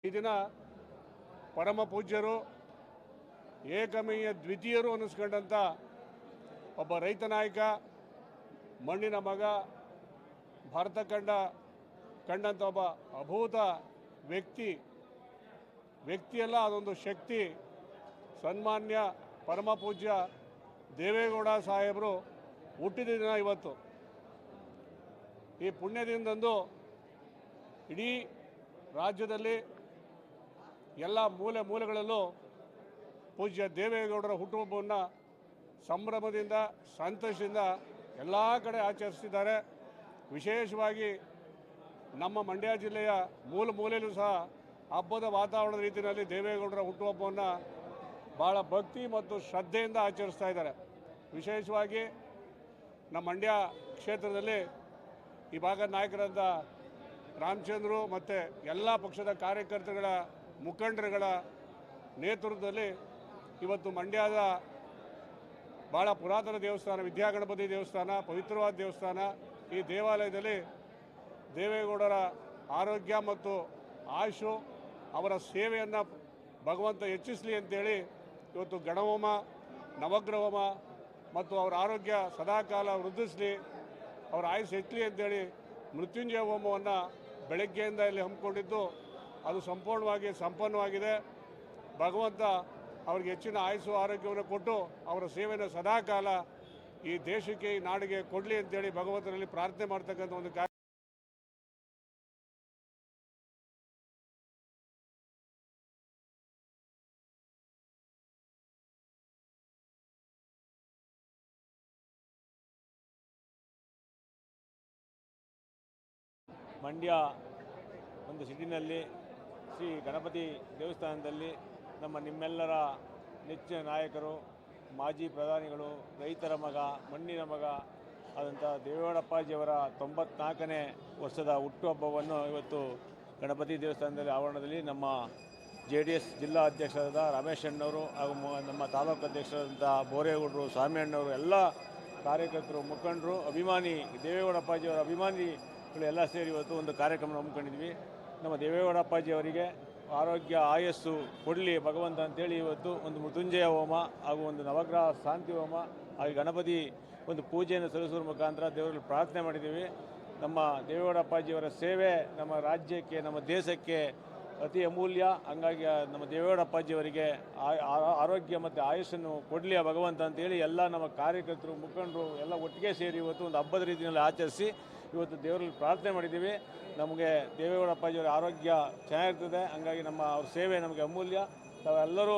ಈ ದಿನ ಪರಮ ಪೂಜ್ಯರು ಏಕಮೇಯ ದ್ವಿತೀಯರು ಅನ್ನಿಸ್ಕೊಂಡಂಥ ಒಬ್ಬ ರೈತ ನಾಯಕ, ಮಣ್ಣಿನ ಮಗ, ಭಾರತ ಕಂಡಂಥ ಒಬ್ಬ ಅಭೂತ ವ್ಯಕ್ತಿಯಲ್ಲ, ಅದೊಂದು ಶಕ್ತಿ. ಸನ್ಮಾನ್ಯ ಪರಮ ಪೂಜ್ಯ ದೇವೇಗೌಡ ಸಾಹೇಬರು ಹುಟ್ಟಿದ ದಿನ ಇವತ್ತು. ಈ ಪುಣ್ಯದಿಂದಂದು ಇಡೀ ರಾಜ್ಯದಲ್ಲಿ ಎಲ್ಲ ಮೂಲೆಗಳಲ್ಲೂ ಪೂಜ್ಯ ದೇವೇಗೌಡರ ಹುಟ್ಟುಹಬ್ಬವನ್ನು ಸಂಭ್ರಮದಿಂದ, ಸಂತೋಷದಿಂದ ಎಲ್ಲ ಕಡೆ ಆಚರಿಸ್ತಿದ್ದಾರೆ. ವಿಶೇಷವಾಗಿ ನಮ್ಮ ಮಂಡ್ಯ ಜಿಲ್ಲೆಯ ಮೂಲೆಯಲ್ಲೂ ಸಹ ಹಬ್ಬದ ವಾತಾವರಣದ ರೀತಿಯಲ್ಲಿ ದೇವೇಗೌಡರ ಹುಟ್ಟುಹಬ್ಬವನ್ನು ಭಾಳ ಭಕ್ತಿ ಮತ್ತು ಶ್ರದ್ಧೆಯಿಂದ ಆಚರಿಸ್ತಾ ಇದ್ದಾರೆ. ವಿಶೇಷವಾಗಿ ನಮ್ಮ ಮಂಡ್ಯ ಕ್ಷೇತ್ರದಲ್ಲಿ ಈ ಭಾಗದ ನಾಯಕರಾದ ರಾಮಚಂದ್ರು ಮತ್ತು ಎಲ್ಲ ಪಕ್ಷದ ಕಾರ್ಯಕರ್ತರುಗಳ ಮುಖಂಡರುಗಳ ನೇತೃತ್ವದಲ್ಲಿ ಇವತ್ತು ಮಂಡ್ಯದ ಭಾಳ ಪುರಾತನ ದೇವಸ್ಥಾನ, ವಿದ್ಯಾಗಣಪತಿ ದೇವಸ್ಥಾನ, ಪವಿತ್ರವಾದ ದೇವಸ್ಥಾನ, ಈ ದೇವಾಲಯದಲ್ಲಿ ದೇವೇಗೌಡರ ಆರೋಗ್ಯ ಮತ್ತು ಆಯುಷು, ಅವರ ಸೇವೆಯನ್ನು ಭಗವಂತ ಹೆಚ್ಚಿಸಲಿ ಅಂತೇಳಿ ಇವತ್ತು ಗಣಹೋಮ, ನವಗ್ರಹ ಹೋಮ ಮತ್ತು ಅವರ ಆರೋಗ್ಯ ಸದಾಕಾಲ ವೃದ್ಧಿಸಲಿ, ಅವರ ಆಯುಷ್ ಹೆಚ್ಚಲಿ ಅಂತೇಳಿ ಮೃತ್ಯುಂಜಯ ಹೋಮವನ್ನು ಬೆಳಗ್ಗೆಯಿಂದ ಇಲ್ಲಿ ಹಮ್ಮಿಕೊಂಡಿದ್ದು ಅದು ಸಂಪೂರ್ಣವಾಗಿ ಸಂಪನ್ನವಾಗಿದೆ. ಭಗವಂತ ಅವ್ರಿಗೆ ಹೆಚ್ಚಿನ ಆಯುಸ್ಸು ಆರೋಗ್ಯವನ್ನು ಕೊಟ್ಟು ಅವರ ಸೇವೆಯನ್ನು ಸದಾಕಾಲ ಈ ದೇಶಕ್ಕೆ, ಈ ನಾಡಿಗೆ ಕೊಡಲಿ ಅಂತೇಳಿ ಭಗವಂತನಲ್ಲಿ ಪ್ರಾರ್ಥನೆ ಮಾಡ್ತಕ್ಕಂಥ ಒಂದು ಮಂಡ್ಯ ಒಂದು ಸಿಟಿನಲ್ಲಿ ಶ್ರೀ ಗಣಪತಿ ದೇವಸ್ಥಾನದಲ್ಲಿ ನಿಮ್ಮೆಲ್ಲರ ನೆಚ್ಚಿನ ನಾಯಕರು, ಮಾಜಿ ಪ್ರಧಾನಿಗಳು, ರೈತರ ಮಗ, ಮಣ್ಣಿನ ಮಗ ಆದಂಥ ದೇವೇಗೌಡಪ್ಪಾಜಿಯವರ 94ನೇ ವರ್ಷದ ಹುಟ್ಟುಹಬ್ಬವನ್ನು ಇವತ್ತು ಗಣಪತಿ ದೇವಸ್ಥಾನದಲ್ಲಿ ಆವರಣದಲ್ಲಿ ನಮ್ಮ JDS ಜಿಲ್ಲಾ ಅಧ್ಯಕ್ಷರಾದ ರಮೇಶ್ ಅಣ್ಣವರು ಹಾಗೂ ನಮ್ಮ ತಾಲೂಕು ಅಧ್ಯಕ್ಷರಾದಂಥ ಬೋರೇಗೌಡರು, ಸ್ವಾಮಿ ಅಣ್ಣವರು, ಎಲ್ಲ ಕಾರ್ಯಕರ್ತರು, ಮುಖಂಡರು, ಅಭಿಮಾನಿ ದೇವೇಗೌಡಪ್ಪಾಜಿಯವರ ಅಭಿಮಾನಿಗಳು ಎಲ್ಲ ಸೇರಿ ಇವತ್ತು ಒಂದು ಕಾರ್ಯಕ್ರಮ ಹಮ್ಮಿಕೊಂಡಿದ್ವಿ. ನಮ್ಮ ದೇವೇಗೌಡಪ್ಪಾಜಿಯವರಿಗೆ ಆರೋಗ್ಯ ಆಯಸ್ಸು ಕೊಡಲಿ ಭಗವಂತ ಅಂತೇಳಿ ಇವತ್ತು ಒಂದು ಮೃತ್ಯುಂಜಯ ಹೋಮ ಹಾಗೂ ಒಂದು ನವಗ್ರಹ ಶಾಂತಿ ಹೋಮ ಹಾಗೂ ಗಣಪತಿ ಒಂದು ಪೂಜೆಯನ್ನು ಸಲ್ಲಿಸುವ ಮುಖಾಂತರ ದೇವರಲ್ಲಿ ಪ್ರಾರ್ಥನೆ ಮಾಡಿದ್ದೀವಿ. ನಮ್ಮ ದೇವೇಗೌಡಪ್ಪಾಜಿಯವರ ಸೇವೆ ನಮ್ಮ ರಾಜ್ಯಕ್ಕೆ, ನಮ್ಮ ದೇಶಕ್ಕೆ ಅತಿ ಅಮೂಲ್ಯ. ಹಂಗಾಗಿ ನಮ್ಮ ದೇವೇಗೌಡಪ್ಪಾಜಿಯವರಿಗೆ ಆರೋಗ್ಯ ಮತ್ತು ಆಯುಷನ್ನು ಕೊಡಲಿ ಭಗವಂತ ಅಂತೇಳಿ ಎಲ್ಲ ನಮ್ಮ ಕಾರ್ಯಕರ್ತರು, ಮುಖಂಡರು ಎಲ್ಲ ಒಟ್ಟಿಗೆ ಸೇರಿ ಇವತ್ತು ಒಂದು ಹಬ್ಬದ ರೀತಿಯಲ್ಲಿ ಆಚರಿಸಿ ಇವತ್ತು ದೇವರಲ್ಲಿ ಪ್ರಾರ್ಥನೆ ಮಾಡಿದ್ದೀವಿ. ನಮಗೆ ದೇವೇಗೌಡಪ್ಪಾಜಿಯವರ ಆರೋಗ್ಯ ಚೆನ್ನಾಗಿರ್ತದೆ, ಹಂಗಾಗಿ ಅವ್ರ ಸೇವೆ ನಮಗೆ ಅಮೂಲ್ಯ. ತಾವೆಲ್ಲರೂ